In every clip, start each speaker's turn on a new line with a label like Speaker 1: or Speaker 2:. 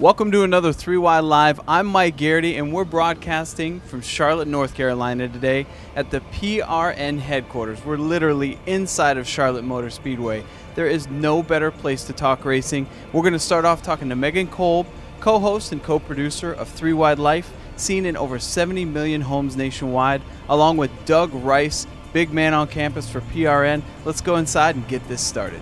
Speaker 1: Welcome to another 3 Wide Live. I'm Mike Garrity, and we're broadcasting from Charlotte, North Carolina today at the PRN headquarters. We're literally inside of Charlotte Motor Speedway. There is no better place to talk racing. We're going to start off talking to Megan Kolb, co-host and co-producer of 3 Wide Life, seen in over 70 million homes nationwide, along with Doug Rice, big man on campus for PRN. Let's go inside and get this started.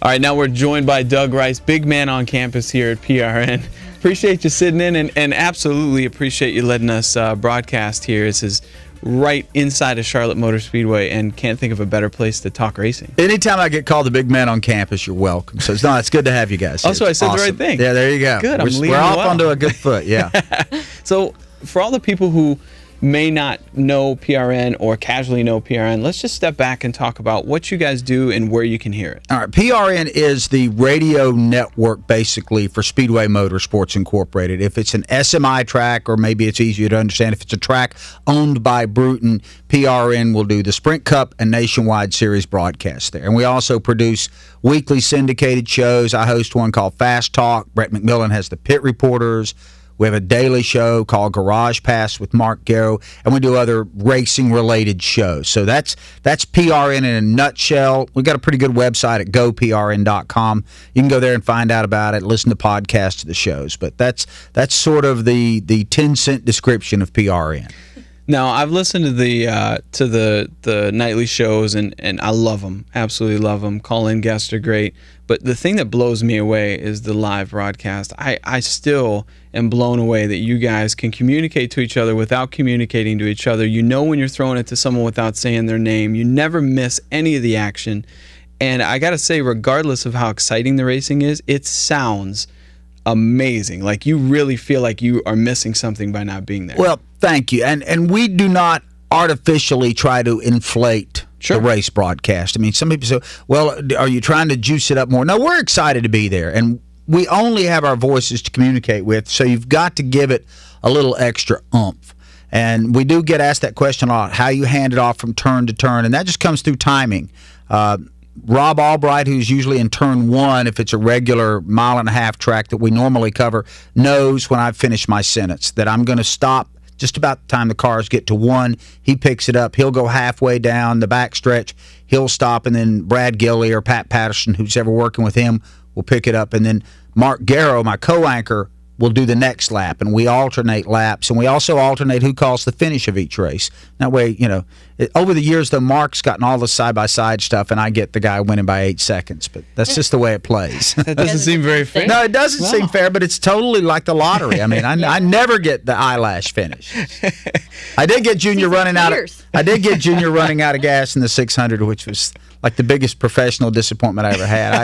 Speaker 1: All right, now we're joined by Doug Rice, big man on campus here at PRN. Appreciate you sitting in and absolutely appreciate you letting us broadcast here. This is right inside of Charlotte Motor Speedway, and can't think of a better place to talk racing.
Speaker 2: Anytime I get called the big man on campus, you're welcome. So it's good to have you guys here.
Speaker 1: Also, I said awesome. The right thing.
Speaker 2: Yeah, there you go.
Speaker 1: Good,
Speaker 2: we're off onto a good foot, yeah.
Speaker 1: So for all the people who may not know PRN or casually know PRN, let's just step back and talk about what you guys do and where you can hear it.
Speaker 2: All right, PRN is the radio network basically for Speedway Motorsports Incorporated. If it's an SMI track, or maybe it's easier to understand, if it's a track owned by Bruton, PRN will do the Sprint Cup and Nationwide Series broadcast there. And we also produce weekly syndicated shows. I host one called Fast Talk. Brett McMillan has the Pit Reporters. We have a daily show called Garage Pass with Mark Garrow, and we do other racing-related shows. So that's PRN in a nutshell. We've got a pretty good website at goprn.com. You can go there and find out about it, listen to podcasts of the shows. But that's sort of the 10-cent description of PRN.
Speaker 1: Now, I've listened to the nightly shows, and I love them, absolutely love them. Call-in guests are great. But the thing that blows me away is the live broadcast. I still am blown away that you guys can communicate to each other without communicating to each other. You know when you're throwing it to someone without saying their name. You never miss any of the action. And I got to say, regardless of how exciting the racing is, it sounds amazing. Like you really feel like you are missing something by not being there.
Speaker 2: Well, thank you. And we do not artificially try to inflate the race broadcast. I mean, some people say, well, are you trying to juice it up more? No, we're excited to be there. And we only have our voices to communicate with, so you've got to give it a little extra oomph. And we do get asked that question a lot, how you hand it off from turn to turn, and that just comes through timing. Rob Albright, who's usually in turn one, if it's a regular mile-and-a-half track that we normally cover, knows when I've finished my sentence that I'm going to stop just about the time the cars get to one. He picks it up. He'll go halfway down the backstretch. He'll stop, and then Brad Gilley or Pat Patterson, who's ever working with him, will pick it up. And then Mark Garrow, my co-anchor, will do the next lap, and we alternate laps, and we also alternate who calls the finish of each race. That way, you know, over the years, though, Mark's gotten all the side-by-side stuff, and I get the guy winning by 8 seconds, but that's just the way it plays.
Speaker 1: That doesn't seem very fair.
Speaker 2: No, it doesn't seem fair, but it's totally like the lottery. I mean, I never get the eyelash finish. I did get Junior running out of gas in the 600, which was like the biggest professional disappointment I ever had.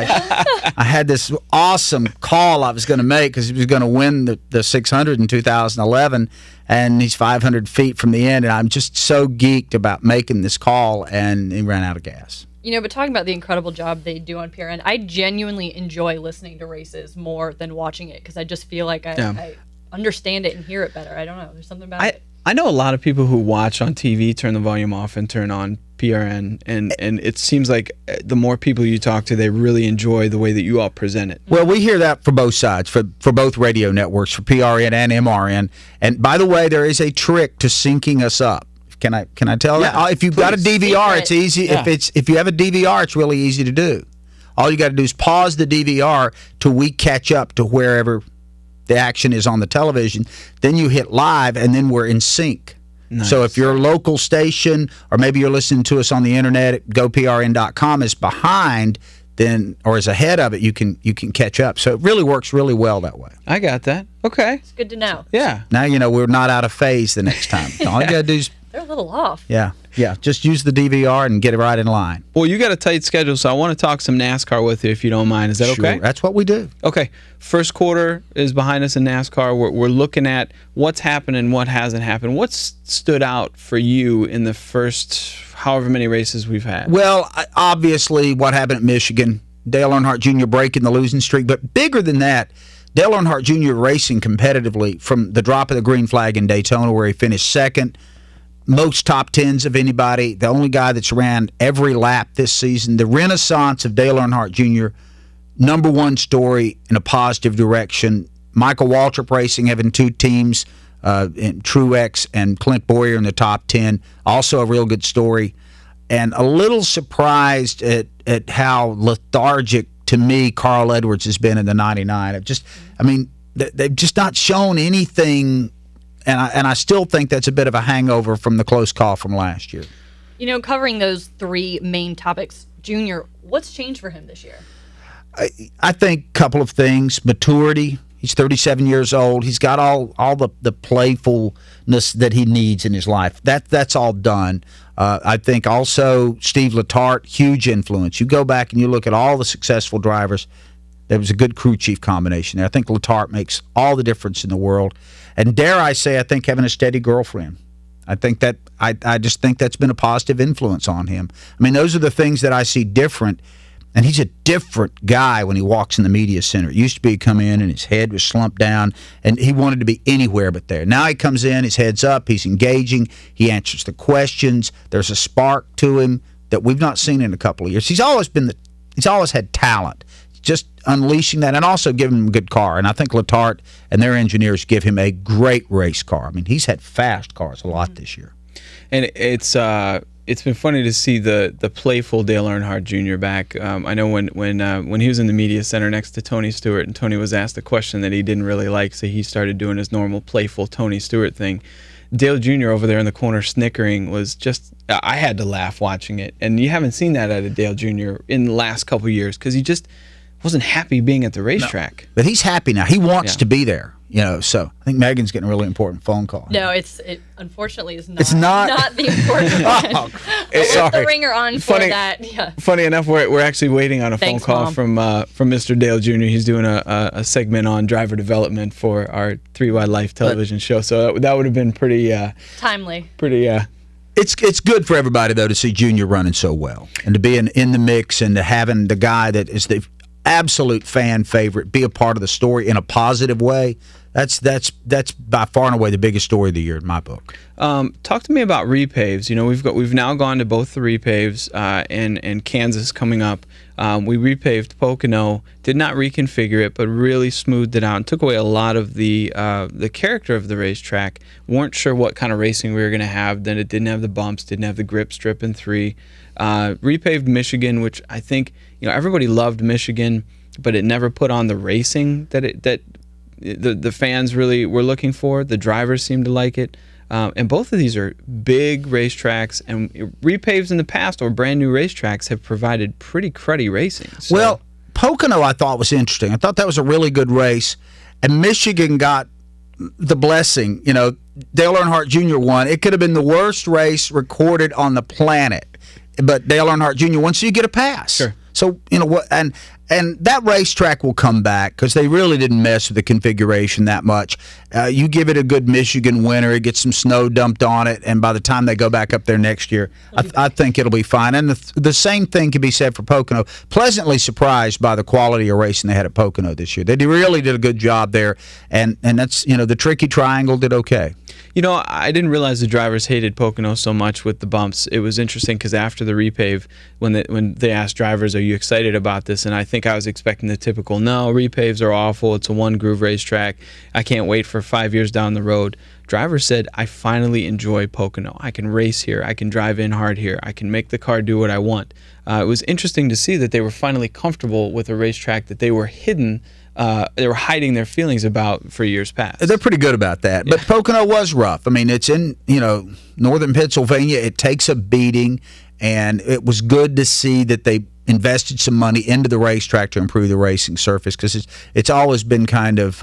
Speaker 2: I had this awesome call I was going to make because he was going to win the 600 in 2011, and he's 500 feet from the end, and I'm just so geeked about making this call, and he ran out of gas.
Speaker 3: You know, but talking about the incredible job they do on PRN, I genuinely enjoy listening to races more than watching it because I just feel like I understand it and hear it better. I don't know. There's something about it.
Speaker 1: I know a lot of people who watch on TV, turn the volume off, and turn on PRN, and it seems like the more people you talk to, they really enjoy the way that you all present it.
Speaker 2: Well, we hear that for both sides, for both radio networks, for PRN and MRN. And by the way, there is a trick to syncing us up. Can I tell that? If you've got a DVR, it's easy. Yeah. If you have a DVR, it's really easy to do. All you got to do is pause the DVR till we catch up to wherever the action is on the television. Then you hit live, and then we're in sync. Nice. So if your local station, or maybe you're listening to us on the internet at goprn.com, is behind, then or is ahead of it, you can catch up. So it really works really well that way.
Speaker 1: I got that. Okay.
Speaker 3: It's good to know.
Speaker 1: Yeah.
Speaker 2: Now you know we're not out of phase the next time. All you got to do is
Speaker 3: they're a little off.
Speaker 2: Yeah. Yeah, just use the DVR and get it right in line.
Speaker 1: Well, you got a tight schedule, so I want to talk some NASCAR with you if you don't mind. Is that okay?
Speaker 2: That's what we do.
Speaker 1: Okay. First quarter is behind us in NASCAR. We're looking at what's happened and what hasn't happened. What's stood out for you in the first however many races we've had?
Speaker 2: Well, obviously what happened at Michigan, Dale Earnhardt Jr. breaking the losing streak, but bigger than that, Dale Earnhardt Jr. racing competitively from the drop of the green flag in Daytona where he finished second, most top tens of anybody, the only guy that's ran every lap this season. The renaissance of Dale Earnhardt Jr., number one story in a positive direction. Michael Waltrip Racing having two teams, in Truex and Clint Bowyer in the top 10, also a real good story. And a little surprised at how lethargic, to me, Carl Edwards has been in the 99. They've just not shown anything, and I still think that's a bit of a hangover from the close call from last year.
Speaker 3: You know, covering those three main topics, Junior, what's changed for him this year?
Speaker 2: I think a couple of things. Maturity. He's 37 years old. He's got all the playfulness that he needs in his life. That's all done. I think also Steve Letarte, huge influence. You go back and you look at all the successful drivers, there was a good crew chief combination there. I think Letarte makes all the difference in the world. And dare I say, I think having a steady girlfriend. I think that I just think that's been a positive influence on him. I mean, those are the things that I see different. And he's a different guy when he walks in the media center. It used to be he'd come in and his head was slumped down, and he wanted to be anywhere but there. Now he comes in, his head's up, he's engaging, he answers the questions. There's a spark to him that we've not seen in a couple of years. He's always had talent. Just unleashing that and also giving him a good car. And I think Letarte and their engineers give him a great race car. I mean, he's had fast cars a lot this year.
Speaker 1: And it's been funny to see the playful Dale Earnhardt Jr. back. I know when he was in the media center next to Tony Stewart, and Tony was asked a question that he didn't really like, so he started doing his normal playful Tony Stewart thing. Dale Jr. over there in the corner snickering was just, I had to laugh watching it. And you haven't seen that out of Dale Jr. in the last couple of years because he just wasn't happy being at the racetrack.
Speaker 2: No, but he's happy now. He wants to be there. You know, so I think Megan's getting a really important phone call.
Speaker 3: No, it unfortunately is not. It's not the important one. With the ringer on for that. Yeah.
Speaker 1: Funny enough, we're actually waiting on a phone call from Mr. Dale Jr. He's doing a segment on driver development for our 3 Wide Life television show. So that would have been pretty
Speaker 3: timely.
Speaker 1: Pretty.
Speaker 2: It's good for everybody though to see Junior running so well and to be in the mix and to having the guy that is the absolute fan favorite be a part of the story in a positive way. That's by far and away the biggest story of the year in my book.
Speaker 1: Talk to me about repaves. You know, we've now gone to both the repaves and Kansas coming up. We repaved Pocono, did not reconfigure it, but really smoothed it out and took away a lot of the character of the racetrack. Weren't sure what kind of racing we were going to have. Then it didn't have the bumps, didn't have the grip strip in 3. Repaved Michigan, which I think everybody loved Michigan, but it never put on the racing that the fans really were looking for. The drivers seemed to like it. And both of these are big racetracks, and repaves in the past or brand new racetracks have provided pretty cruddy racing. So.
Speaker 2: Well, Pocono I thought was interesting. I thought that was a really good race, and Michigan got the blessing. You know, Dale Earnhardt Jr. won. It could have been the worst race recorded on the planet, but Dale Earnhardt Jr. won, so you get a pass.
Speaker 1: Sure.
Speaker 2: So, you know what, and that racetrack will come back because they really didn't mess with the configuration that much. You give it a good Michigan winter, it gets some snow dumped on it, and by the time they go back up there next year, I think it'll be fine. And the same thing can be said for Pocono. Pleasantly surprised by the quality of racing they had at Pocono this year. They really did a good job there, and that's, the tricky triangle did okay.
Speaker 1: I didn't realize the drivers hated Pocono so much with the bumps. It was interesting because after the repave, when they asked drivers, "Are you excited about this?" and I think I was expecting the typical, "No, repaves are awful. It's a one-groove racetrack. I can't wait for 5 years down the road." Drivers said, "I finally enjoy Pocono. I can race here. I can drive in hard here. I can make the car do what I want." It was interesting to see that they were finally comfortable with a racetrack that they were hidden. They were hiding their feelings about for years past.
Speaker 2: They're pretty good about that. But Pocono was rough. I mean, it's in, northern Pennsylvania. It takes a beating, and it was good to see that they invested some money into the racetrack to improve the racing surface because it's always been kind of,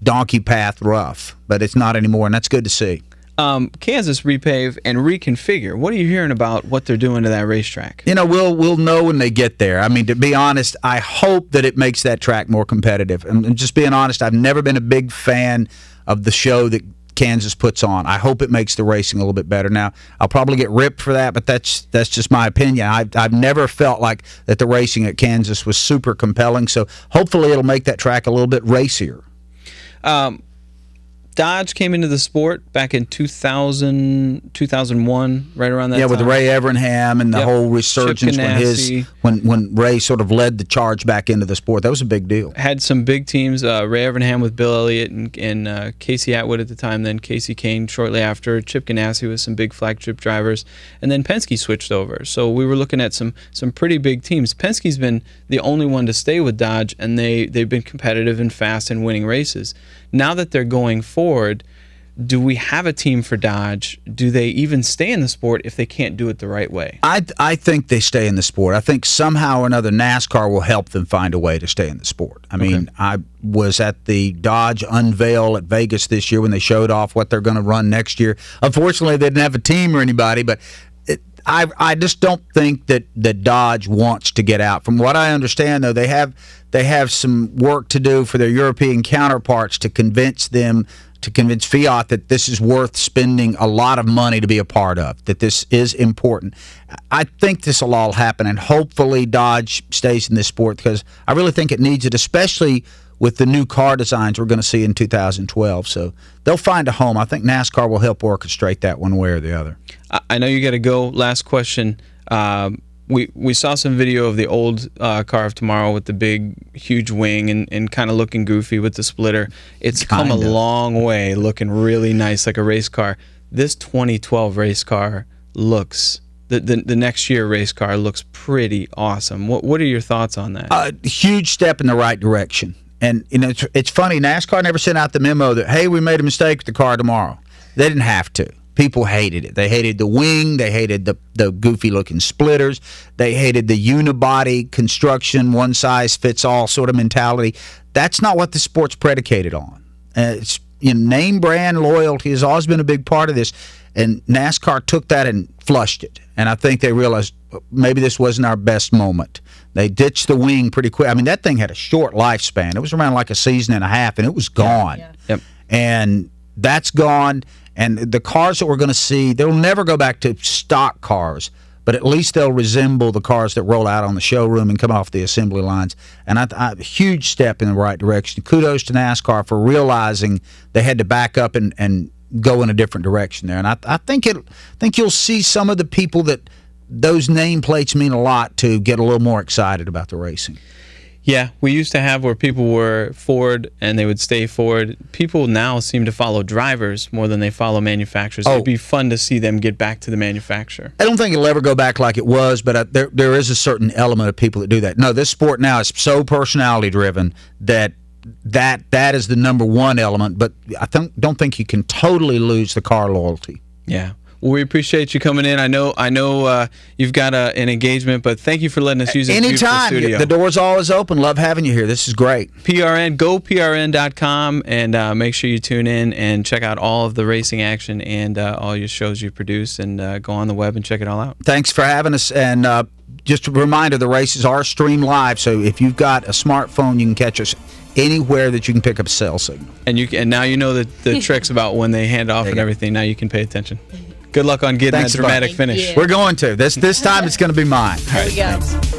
Speaker 2: donkey path rough, but it's not anymore, and that's good to see.
Speaker 1: Kansas repave and reconfigure. What are you hearing about what they're doing to that racetrack?
Speaker 2: You know, we'll know when they get there. I mean, to be honest, I hope that it makes that track more competitive. And just being honest, I've never been a big fan of the show that Kansas puts on. I hope it makes the racing a little bit better. Now, I'll probably get ripped for that, but that's just my opinion. I've never felt like that the racing at Kansas was super compelling. So hopefully it'll make that track a little bit racier.
Speaker 1: Dodge came into the sport back in 2000, 2001, right around that time.
Speaker 2: Yeah, with Ray Evernham and the whole resurgence when Ray sort of led the charge back into the sport. That was a big deal.
Speaker 1: Had some big teams, Ray Evernham with Bill Elliott and Casey Atwood at the time, then Casey Kane shortly after, Chip Ganassi with some big flagship drivers, and then Penske switched over. So we were looking at some pretty big teams. Penske's been the only one to stay with Dodge, and they've been competitive and fast and winning races. Now that they're going forward, do we have a team for Dodge? Do they even stay in the sport if they can't do it the right way?
Speaker 2: I think they stay in the sport. I think somehow or another NASCAR will help them find a way to stay in the sport. I mean, I was at the Dodge unveil at Vegas this year when they showed off what they're going to run next year. Unfortunately, they didn't have a team or anybody, but I just don't think that Dodge wants to get out. From what I understand, though, they have some work to do for their European counterparts to convince Fiat that this is worth spending a lot of money to be a part of, that this is important. I think this will all happen, and hopefully Dodge stays in this sport because I really think it needs it, especially with the new car designs we're going to see in 2012. So they'll find a home. I think NASCAR will help orchestrate that one way or the other.
Speaker 1: I know you got to go. Last question. We saw some video of the old Car of Tomorrow with the big, huge wing and kind of looking goofy with the splitter. It's come a long way, looking really nice like a race car. This 2012 race car looks, the next year race car looks pretty awesome. What are your thoughts on that?
Speaker 2: A huge step in the right direction. And you know, it's funny, NASCAR never sent out the memo that, hey, we made a mistake with the car tomorrow. They didn't have to. People hated it. They hated the wing. They hated the goofy-looking splitters. They hated the unibody construction, one-size-fits-all sort of mentality. That's not what the sport's predicated on. It's, you know, name brand loyalty has always been a big part of this, and NASCAR took that and flushed it. And I think they realized maybe this wasn't our best moment. They ditched the wing pretty quick. I mean, that thing had a short lifespan. It was around like a season and a half, and it was gone.
Speaker 3: Yeah.
Speaker 1: Yep.
Speaker 2: And that's gone. And the cars that we're going to see, they'll never go back to stock cars, but at least they'll resemble the cars that roll out on the showroom and come off the assembly lines. And a huge step in the right direction. Kudos to NASCAR for realizing they had to back up and go in a different direction there. And I think you'll see some of the people that those nameplates mean a lot to get a little more excited about the racing.
Speaker 1: Yeah, we used to have where people were Ford and they would stay Ford. People now seem to follow drivers more than they follow manufacturers. It'd be fun to see them get back to the manufacturer.
Speaker 2: I don't think it'll ever go back like it was, but there is a certain element of people that do that. No, this sport now is so personality driven that is the #1 element, but I don't think you can totally lose the car loyalty.
Speaker 1: Yeah. Well, we appreciate you coming in. I know you've got an engagement, but thank you for letting us use this beautiful studio.
Speaker 2: Anytime. The door's always open. Love having you here. This is great.
Speaker 1: PRN, goprn.com, and make sure you tune in and check out all of the racing action and all your shows you produce, and go on the web and check it all out.
Speaker 2: Thanks for having us, and just a reminder, the races are streamed live, so if you've got a smartphone, you can catch us anywhere that you can pick up a cell signal.
Speaker 1: And now you know the tricks about when they hand off and everything. Now you can pay attention. Good luck on getting that dramatic finish.
Speaker 2: We're going to. This time it's going to be mine.
Speaker 3: There you go.